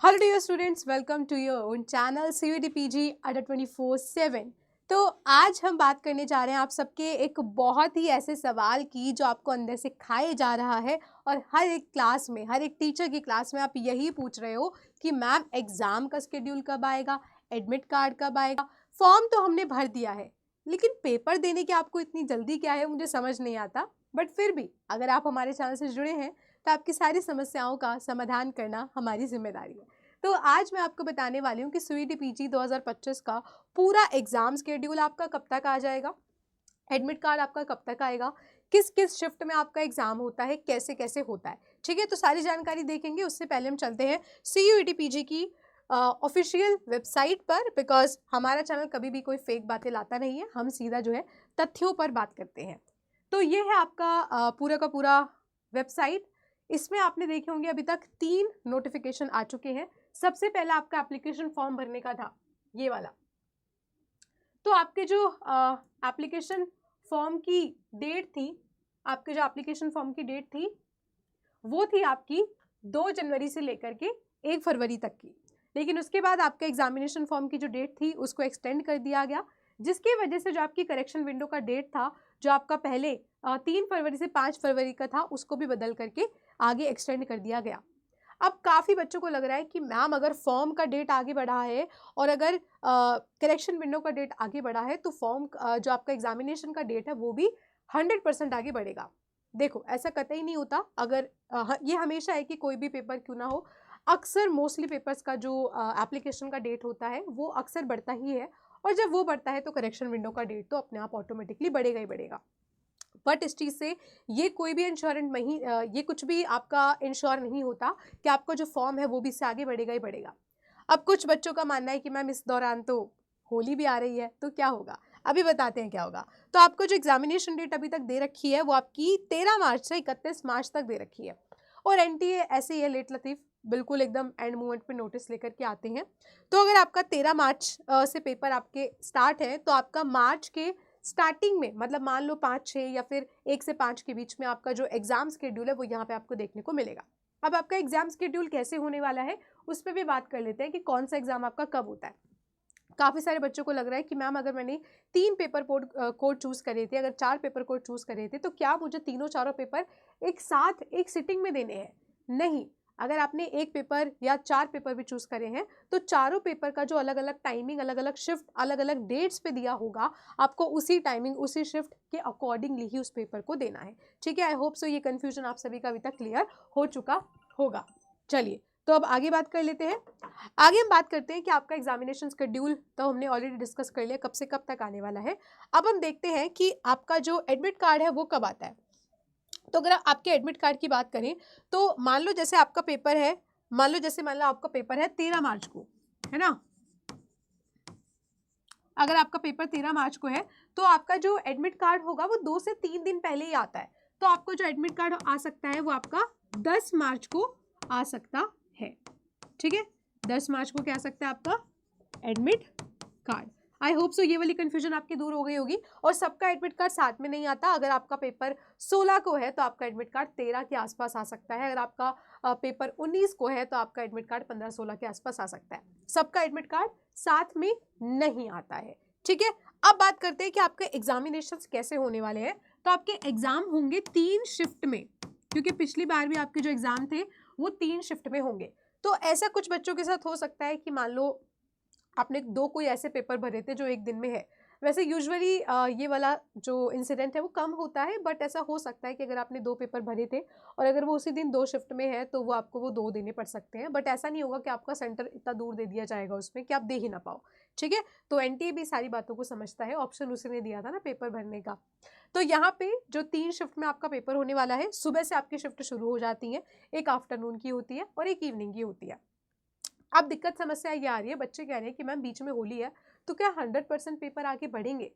Hello dear students, welcome to your own channel CUET PG अड्डा 24/7। तो आज हम बात करने जा रहे हैं आप सबके एक बहुत ही ऐसे सवाल की जो आपको अंदर से खाए जा रहा है और हर एक क्लास में, हर एक टीचर की क्लास में आप यही पूछ रहे हो कि मैम एग्ज़ाम का शेड्यूल कब आएगा, एडमिट कार्ड कब आएगा। फॉर्म तो हमने भर दिया है, लेकिन पेपर देने की आपको इतनी जल्दी क्या है, मुझे समझ नहीं आता। बट फिर भी अगर आप हमारे चैनल से जुड़े हैं तो आपकी सारी समस्याओं का समाधान करना हमारी जिम्मेदारी है। तो आज मैं आपको बताने वाली हूँ कि CUET PG 2025 का पूरा एग्जाम शेड्यूल आपका कब तक आ जाएगा, एडमिट कार्ड आपका कब तक आएगा, किस किस शिफ्ट में आपका एग्जाम होता है, कैसे कैसे होता है। ठीक है, तो सारी जानकारी देखेंगे। उससे पहले हम चलते हैं CUET PG की ऑफिशियल वेबसाइट पर, बिकॉज हमारा चैनल कभी भी कोई फेक बातें लाता नहीं है, हम सीधा जो है तथ्यों पर बात करते हैं। तो ये है आपका पूरा का पूरा वेबसाइट। इसमें आपने देखे होंगे अभी तक 3 नोटिफिकेशन आ चुके हैं। सबसे पहला आपका एप्लीकेशन फॉर्म भरने का था, ये वाला। तो आपके जो एप्लीकेशन फॉर्म की डेट थी, आपके जो एप्लीकेशन फॉर्म की डेट थी वो थी आपकी 2 जनवरी से लेकर के 1 फरवरी तक की। लेकिन उसके बाद आपका एग्जामिनेशन फॉर्म की जो डेट थी उसको एक्सटेंड कर दिया गया, जिसकी वजह से जो आपकी करेक्शन विंडो का डेट था, जो आपका पहले 3 फरवरी से 5 फरवरी का था, उसको भी बदल करके आगे एक्सटेंड कर दिया गया। अब काफ़ी बच्चों को लग रहा है कि मैम अगर फॉर्म का डेट आगे बढ़ा है और अगर करेक्शन विंडो का डेट आगे बढ़ा है तो फॉर्म जो आपका एग्जामिनेशन का डेट है वो भी 100% आगे बढ़ेगा। देखो, ऐसा कतई नहीं होता। अगर ये हमेशा है कि कोई भी पेपर क्यों ना हो, अक्सर मोस्टली पेपर्स का जो एप्लीकेशन का डेट होता है वो अक्सर बढ़ता ही है, और जब वो बढ़ता है तो करेक्शन विंडो का डेट तो अपने आप ऑटोमेटिकली बढ़ेगा ही बढ़ेगा। बट इस चीज़ से ये कोई भी इंश्योरेंट नहीं, ये कुछ भी आपका इंश्योर नहीं होता कि आपका जो फॉर्म है वो भी इससे आगे बढ़ेगा ही बढ़ेगा। अब कुछ बच्चों का मानना है कि मैम इस दौरान तो होली भी आ रही है, तो क्या होगा, अभी बताते हैं क्या होगा। तो आपको जो एग्जामिनेशन डेट अभी तक दे रखी है वो आपकी 13 मार्च से 31 मार्च तक दे रखी है। और NTA ऐसे ही है, लेट लतीफ़, बिल्कुल एकदम एंड मोमेंट पे नोटिस लेकर के आते हैं। तो अगर आपका 13 मार्च से पेपर आपके स्टार्ट है तो आपका मार्च के स्टार्टिंग में, मतलब मान लो 5-6 या फिर 1 से 5 के बीच में आपका जो एग्जाम शेड्यूल है वो यहाँ पे आपको देखने को मिलेगा। अब आपका एग्जाम शेड्यूल कैसे होने वाला है उस पर भी बात कर लेते हैं कि कौन सा एग्जाम आपका कब होता है। काफ़ी सारे बच्चों को लग रहा है कि मैम अगर मैंने 3 पेपर कोड चूज़ करे थे, अगर 4 पेपर कोड चूज़ करे थे, तो क्या मुझे तीनों चारों पेपर एक साथ एक सिटिंग में देने हैं? नहीं। अगर आपने एक पेपर या 4 पेपर भी चूज़ करे हैं तो चारों पेपर का जो अलग अलग टाइमिंग, अलग अलग शिफ्ट, अलग अलग डेट्स पे दिया होगा, आपको उसी टाइमिंग, उसी शिफ्ट के अकॉर्डिंगली ही उस पेपर को देना है। ठीक है, आई होप सो ये कन्फ्यूजन आप सभी का अभी तक क्लियर हो चुका होगा। चलिए, तो अब आगे बात कर लेते हैं। आगे हम बात करते हैं कि आपका एग्जामिनेशन शेड्यूल तो हमने ऑलरेडी डिस्कस कर लिया कब से कब तक आने वाला है। अब हम देखते हैं कि आपका जो एडमिट कार्ड है वो कब आता है। तो अगर आपके एडमिट कार्ड की बात करें तो मान लो जैसे आपका पेपर है, मान लो आपका पेपर है 13 मार्च को, है ना। अगर आपका पेपर 13 मार्च को है तो आपका जो एडमिट कार्ड होगा वो 2 से 3 दिन पहले ही आता है। तो आपको जो एडमिट कार्ड आ सकता है वो आपका 10 मार्च को आ सकता है। ठीक है, 10 मार्च को क्या आ सकता है आपका admit card. I hope so ये वाली कंफ्यूजन आपकी दूर हो गई होगी। और सबका एडमिट कार्ड साथ में नहीं आता। अगर आपका पेपर 16 को है तो आपका एडमिट कार्ड 13 के आसपास आ सकता है। अगर आपका पेपर 19 को है तो आपका एडमिट कार्ड 15-16 के आसपास आ सकता है। सबका एडमिट कार्ड साथ में नहीं आता है। ठीक है, अब बात करते हैं कि आपके एग्जामिनेशंस कैसे होने वाले हैं। तो आपके एग्जाम होंगे 3 शिफ्ट में, क्योंकि पिछली बार भी आपके जो एग्जाम थे वो 3 शिफ्ट में होंगे। तो ऐसा कुछ बच्चों के साथ हो सकता है कि मान लो आपने 2 कोई ऐसे पेपर भरे थे जो एक दिन में है। वैसे यूजुअली ये वाला जो इंसिडेंट है वो कम होता है, बट ऐसा हो सकता है कि अगर आपने 2 पेपर भरे थे और अगर वो उसी दिन 2 शिफ्ट में है तो वो आपको वो 2 देने पड़ सकते हैं। बट ऐसा नहीं होगा कि आपका सेंटर इतना दूर दे दिया जाएगा उसमें कि आप दे ही ना पाओ। ठीक है, तो NTA भी सारी बातों को समझता है, ऑप्शन उसी ने दिया था ना पेपर भरने का। तो यहाँ पे जो 3 शिफ्ट में आपका पेपर होने वाला है, सुबह से आपकी शिफ्ट शुरू हो जाती है, एक आफ्टरनून की होती है और एक इवनिंग की होती है। अब दिक्कत समस्या ये आ रही है, बच्चे कह रहे हैं कि मैम बीच में होली है तो क्या 100% पेपर आगे बढ़ेंगे?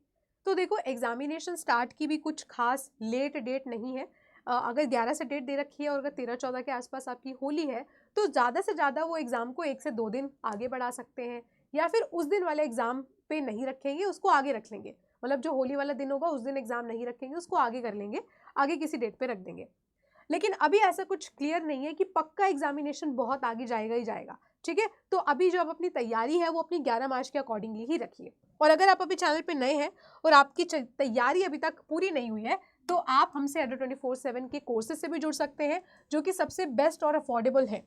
तो देखो, एग्जामिनेशन स्टार्ट की भी कुछ खास लेट डेट नहीं है। अगर 11 से डेट दे रखी है और अगर 13-14 के आसपास आपकी होली है तो ज़्यादा से ज़्यादा वो एग्ज़ाम को 1 से 2 दिन आगे बढ़ा सकते हैं, या फिर उस दिन वाले एग्ज़ाम पे नहीं रखेंगे, उसको आगे रख लेंगे। मतलब जो होली वाला दिन होगा उस दिन एग्ज़ाम नहीं रखेंगे, उसको आगे कर लेंगे, आगे किसी डेट पे रख देंगे। लेकिन अभी ऐसा कुछ क्लियर नहीं है कि पक्का एग्जामिनेशन बहुत आगे जाएगा ही जाएगा। ठीक है। तो अभी जो आप अपनी तैयारी है वो अपनी 11 मार्च के अकॉर्डिंगली ही रखिए। और अगर आप अभी चैनल पे नए हैं और आपकी तैयारी अभी तक पूरी नहीं हुई है तो आप हमसे अड्डा 24/7 के कोर्सेज से भी जुड़ सकते हैं जो कि सबसे बेस्ट और अफोर्डेबल है।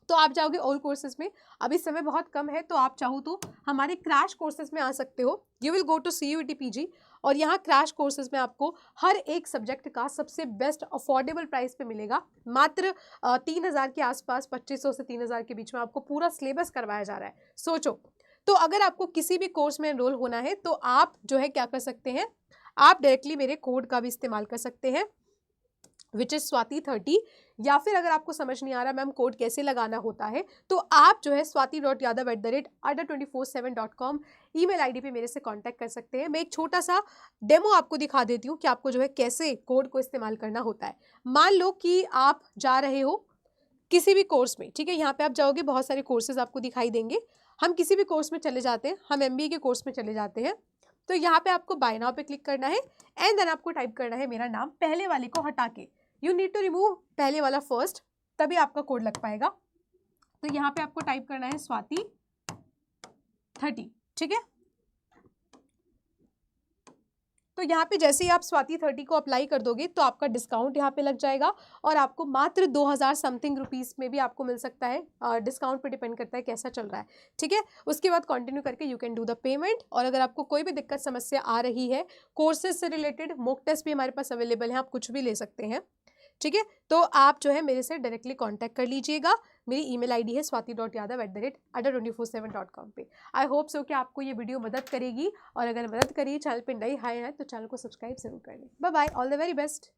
तो आप जाओगे ऑल कोर्सेज में, अभी समय बहुत कम है तो आप चाहो तो हमारे क्रैश कोर्सेज में आ सकते हो। You will go to CUET PG और यहाँ क्रैश कोर्सेज में आपको हर एक सब्जेक्ट का सबसे बेस्ट अफोर्डेबल प्राइस पे मिलेगा। मात्र 3,000 के आसपास, 2,500 से 3,000 के बीच में आपको पूरा सिलेबस करवाया जा रहा है। सोचो, तो अगर आपको किसी भी कोर्स में एनरोल होना है तो आप जो है क्या कर सकते हैं, आप डायरेक्टली मेरे कोड का भी इस्तेमाल कर सकते हैं विच इज स्वाति30, या फिर अगर आपको समझ नहीं आ रहा मैम कोड कैसे लगाना होता है तो आप जो है swati.yadav@adda247.com ईमेल आईडी पे मेरे से कांटेक्ट कर सकते हैं। मैं एक छोटा सा डेमो आपको दिखा देती हूँ कि आपको जो है कैसे कोड को इस्तेमाल करना होता है। मान लो कि आप जा रहे हो किसी भी कोर्स में, ठीक है, यहाँ पे आप जाओगे, बहुत सारे कोर्सेज आपको दिखाई देंगे। हम किसी भी कोर्स में चले जाते हैं, हम MBA के कोर्स में चले जाते हैं, तो यहाँ पे आपको बाय नाउ पे क्लिक करना है एंड देन आपको टाइप करना है मेरा नाम, पहले वाले को हटा के। यू नीड टू रिमूव पहले वाला फर्स्ट, तभी आपका कोड लग पाएगा। तो यहाँ पे आपको टाइप करना है स्वाति30, ठीक है। तो यहाँ पे जैसे ही आप स्वाति30 को अप्लाई कर दोगे तो आपका डिस्काउंट यहाँ पे लग जाएगा और आपको मात्र 2,000 समथिंग रुपीज़ में भी आपको मिल सकता है। डिस्काउंट पे डिपेंड करता है कैसा चल रहा है, ठीक है। उसके बाद कंटिन्यू करके you can do the payment. और अगर आपको कोई भी दिक्कत समस्या आ रही है कोर्सेज से रिलेटेड, मॉक टेस्ट भी हमारे पास अवेलेबल है, आप कुछ भी ले सकते हैं, ठीक है। तो आप जो है मेरे से डायरेक्टली कांटेक्ट कर लीजिएगा। मेरी ईमेल आईडी है swati.yadav@adda247.com पे। आई होप सो कि आपको ये वीडियो मदद करेगी और अगर मदद करिए, चैनल पे नई आए हैं तो चैनल को सब्सक्राइब जरूर कर लें। Bye bye, all the very best.